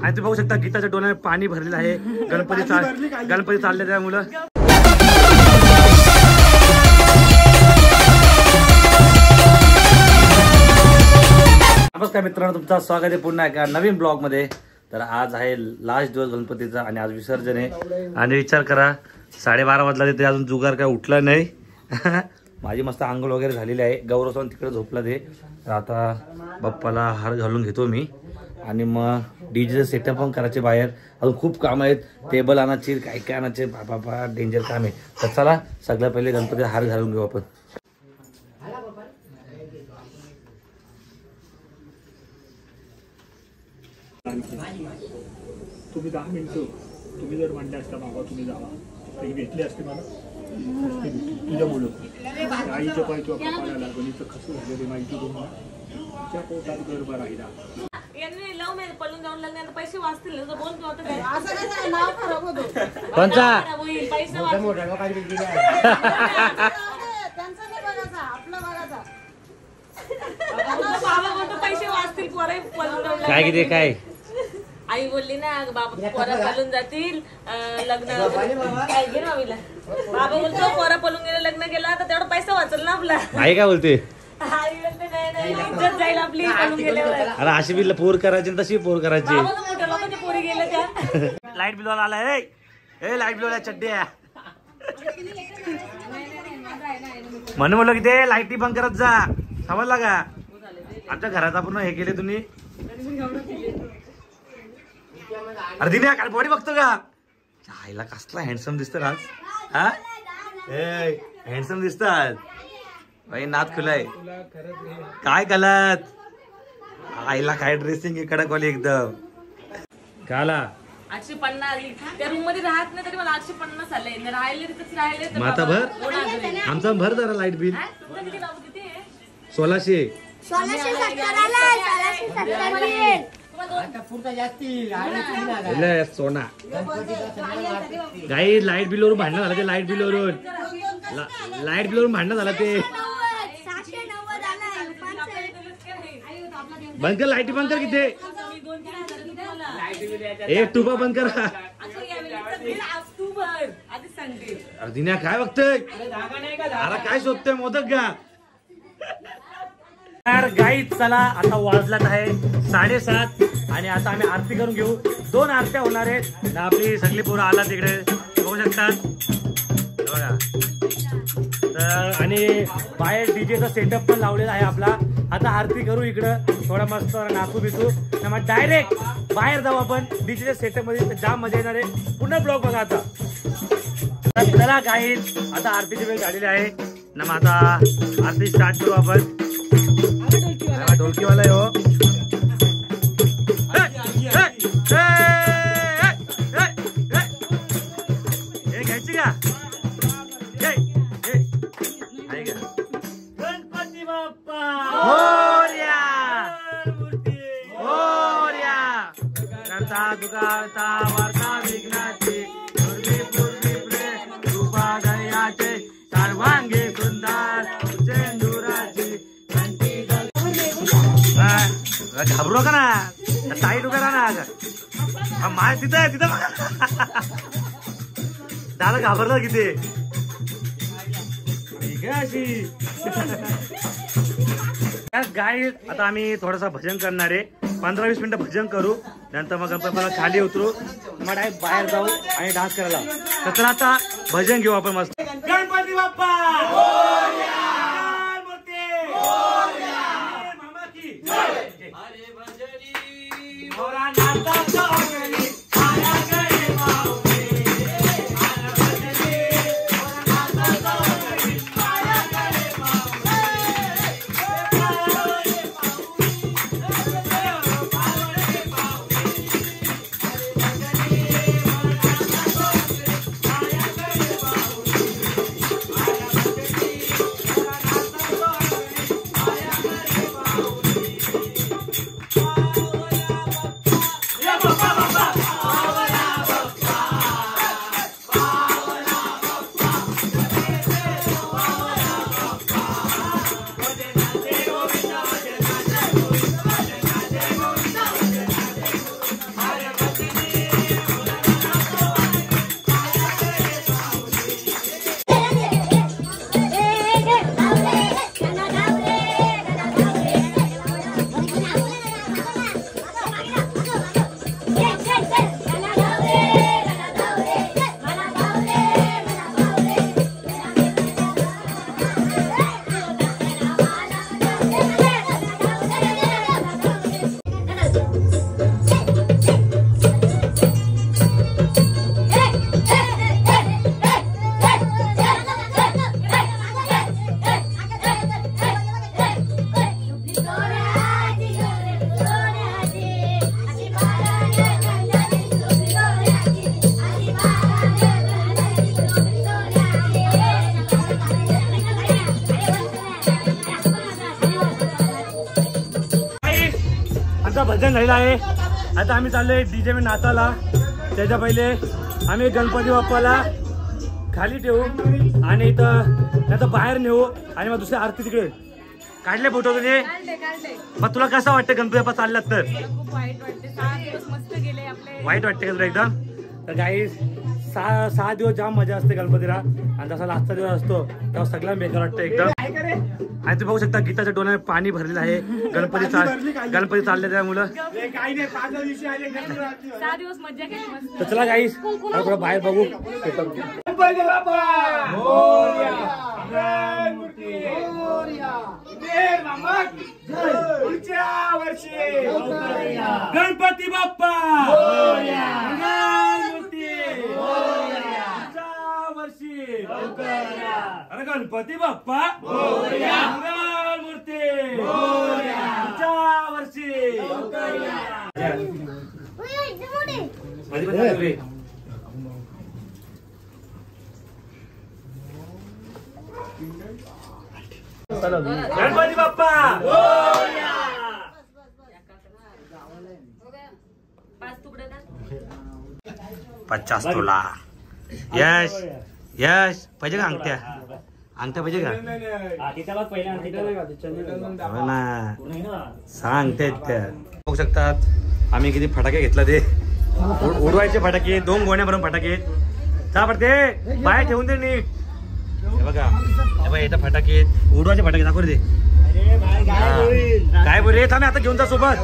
आणि तुम्ही बघू शकता गीताच्या डोळ्याने पाणी भरलेलं आहे. गणपती चालले त्यामुळं. नमस्कार मित्रांनो, तुमचं स्वागत आहे पुन्हा एका नवीन ब्लॉग मध्ये. तर आज आहे लास्ट दिवस गणपतीचा आणि आज विसर्जन आहे. आणि विचार करा 12:30 वाजला ते अजून जुगार काय उठला नाही. माझी मस्त आंघोळ वगैरे झालेली आहे. गौरव तिकडे झोपला ते. तर आता बाप्पाला हार घालून घेतो मी आणि मग डीजे सेटअप पण करायचे बाहेर. अजून खूप काम आहेत. टेबल आणायचे, काय काय आणायचे, बाबा डेंजर काम आहे. तर चला सगळ्यात पहिले गणपतीला हार घालून घेऊ आपण. तुम्ही 10 मिनिटं तुम्ही जर म्हणले असता बाबा तुम्ही जावा तरी भेटली असते मला तुझ्या मुलं आईच्या पाय किंवा पप्पाला लागणीचं कसं झालं ते माहिती तुम्हाला. तिच्या पोटात गर्भ राहिला. पळून जाऊन लग्नात पैसे वाचतील पैसे वाचतील काय किती काय आई बोलली ना बाबा पोरा पळून जातील लग्न काय घे मामीला. बाबा बोलतो पोरा पळून गेलं लग्न केलं तर तेवढा पैसा वाचल ना आपला. आई काय बोलते? आई बोलते नाही इज्जत जाईल आपली पळून गेल्यावर. अरे अशी बिल पोर करायची तशी पोर करायची. मोठ्या लोकांची पोरी गेल्या त्या. लाईट बिल वाला आलाय. ए लाईट बिल वाला चड्ड्या म्हणून म्हणलं की ते लाईटी बंद करत जा. समजला का? आमच्या घरात आपण हे केले तुम्ही. अरे दिने काय बॉडी बघतो का? आईला कसला हँडसम दिसत आज. हा हँडसम दिसतात भाई. नाद खुलाय काय गलत. आईला काय ड्रेसिंग कडकवाली एकदम. काला 850 त्या रूम मध्ये राहत नाही तरी मला 850 आले. राहिले तिथेच राहिले. माता भर आमचा भर जरा लाईट बिल 1600. सोना काही लाईट बिल वरून भांडण झालं ते. लाईट बिल वरून भांडण झालं ते. बंद कर लाईटी बंद कर. किती एक टुबा बंद करा. अर्दिन्या काय बघतोय? अरे काय शोधतोय? मोदक का? यार गाईत चला आता वाजलात आहे 7:30 आणि आता आम्ही आरती करून घेऊ. 2 आरत्या होणार आहेत. आपली सगळी पोरं आला तिकडे बघू शकतात बघा. तर आणि बाहेर डीजेचा सेटअप पण लावलेला आहे आपला. आता आरती करू इकडं थोडा मस्त नाचू बिचू मग डायरेक्ट बाहेर जाऊ आपण डीजेच्या सेटअप मध्ये. जाम मजा येणार आहे. पुन्हा ब्लॉग बघा आता. चला गाईत आता आरतीची वेळ झालेली आहे ना. मग आता आरती स्टार्ट करू आपण. ढोलकीवाला हो. हे घ्यायची का? गणपती बाप्पा मोरया. मोरया करता दुगारता वार्ता विघ्नाची पूर्वी पूर्वी प्रेम रूपा दयाचे सर्वांगी सुंदर चेंडुराची. घाबरू का ना टाईट उभे राहा ना. माय तिथं आहे तिथं बघा. दादा घाबरला किती ठीक आहे अशी. गाई आता आम्ही थोडासा भजन करणार आहे. 15-20 मिनिटं भजन करू. नंतर मग गणपतीला खाली उतरू. मग डायरेक्ट बाहेर जाऊ आणि डान्स करायला. तर आता भजन घेऊ आपण मस्त. गणपती बाप्पा भजन झालेलं आहे. आता आम्ही चाललोय डीजे में नाचाला. त्याच्या पहिले आम्ही गणपती बाप्पाला खाली ठेवू आणि इथं त्याचं बाहेर नेऊ आणि मग दुसरी आरती तिकडे. काढले फोटो तुझे? मग तुला कसं वाटतं गणपती बाप्पा चाललात तर? खूप वाईट वाटते. 6 दिवस मस्त गेले आपले. वाईट वाटते का तुला एकदम? तर काही 6 दिवस जाम मजा असते गणपतीला आणि जसा लास्टचा दिवस असतो तेव्हा सगळ्यांना बेकार वाटतं एकदम. आणि तुम्ही बघू शकता गीताच्या डोळ्यात पाणी भरलेलं आहे. गणपती चालले त्यामुळं 6 दिवस मजा केली मस्त. तर चला गाईस थोडं बाहेर बघू. गणपती बाप्पा अरे गणपती बाप्पा मूर्ती वर्षी. गणपती बाप्पा 50 तोला. यश यश पाहिजे का अंगठ्या? अंगठ्या पाहिजे का? हो ना, 6 अंगठ्या आहेत त्या. बघू शकतात आम्ही किती फटाके घेतला. ते उडवायचे फटाके 2 गोण्या भरून फटाके. चला पडते बाहेर ठेवून दे नीट. हे बघा इथं फटाके उडवायचे फटाके दाखवू दे. काय बोल थांब आता घेऊन जा सोबत.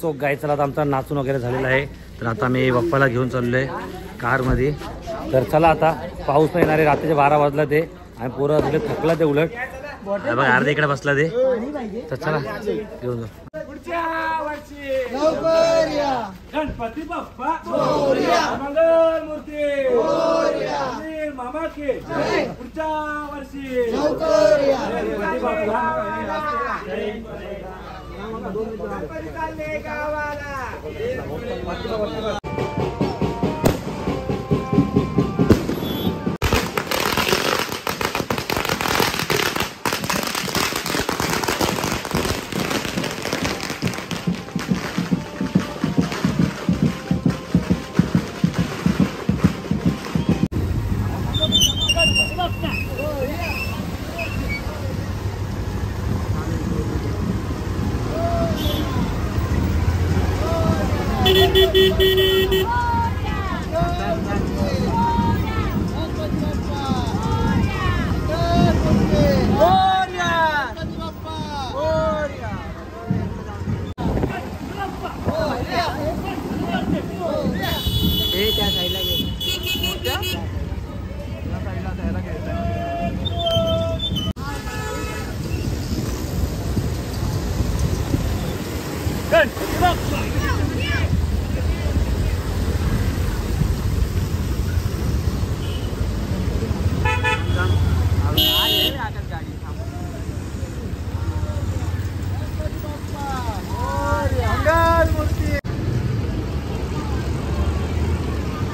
सो गाय चला आता आमचा नाचून वगैरे झालेला आहे. तर आता मी बाप्पाला घेऊन चाललोय कारमध्ये. तर चला आता पाऊस नाही येणार आहे. रात्रीचे 12 वाजला ते आणि पोरं सगळे थकला ते उलट बघा अर्धे इकडे बसला ते. तर चला घेऊन जाऊ. गणपती बाप्पा मंगल मूर्ती मामा के पुढच्या वर्षी गणपती बाप्पा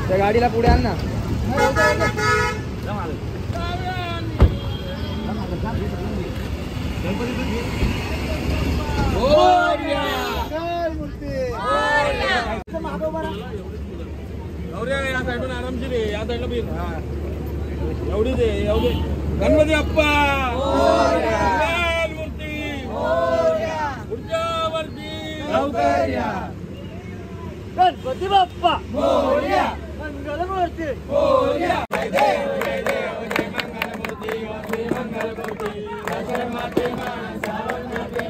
त्या गाडीला पुढे आण ना. या साईडून आरामशीर आहे, या साईडला बी एवढी दे एवढी. गणपती बाप्पा मूर्ती पुढच्या वर्षी लवकर या. गणपती बाप्पा मंगल मूर्ती जय देव जय देव जय मंगल मूर्ती जय मंगल मूर्ती जय माते माते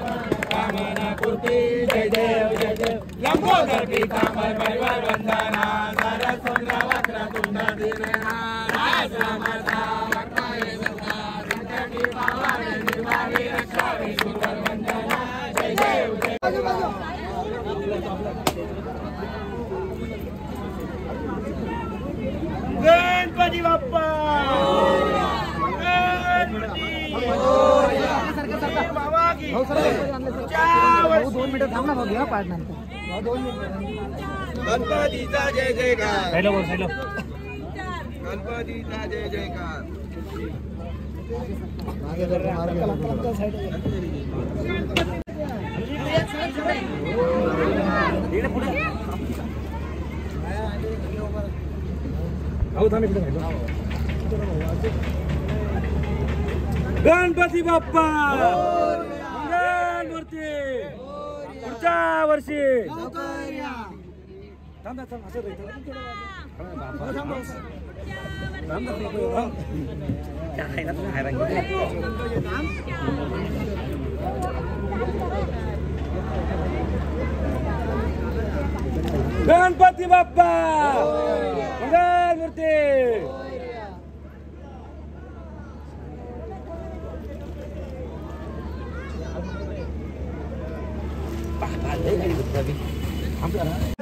कामना पूर्ती जय देव जय देव लंबोदर की कामर परिवार वंदना सारा सुंदर वक्र तुंडा दिनहा राज माता वक्ताये सदा संकटी पावाने निर्वाणी रक्षावे सुंदर वंदना जय देव जय गणपती बाप्पा गणपतीचा जय जयकार गणपतीचा जय जयकार. गणपती बाप्पा मंगल मूर्ती पुढच्या वर्षी गणपती बाप्पा मंगल मूर्ती.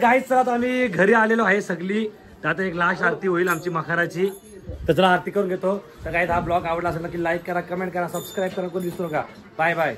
गाईच चला आता आम्ही घरी आलेलो आहे सगळी. तर आता एक लास्ट आरती होईल आमची मखराची. तर चला आरती करून घेतो. तर गाईज हा ब्लॉग आवडला असेल की लाईक करा, कमेंट करा, सबस्क्राईब करा, कोणी विसरू नका. Bye bye.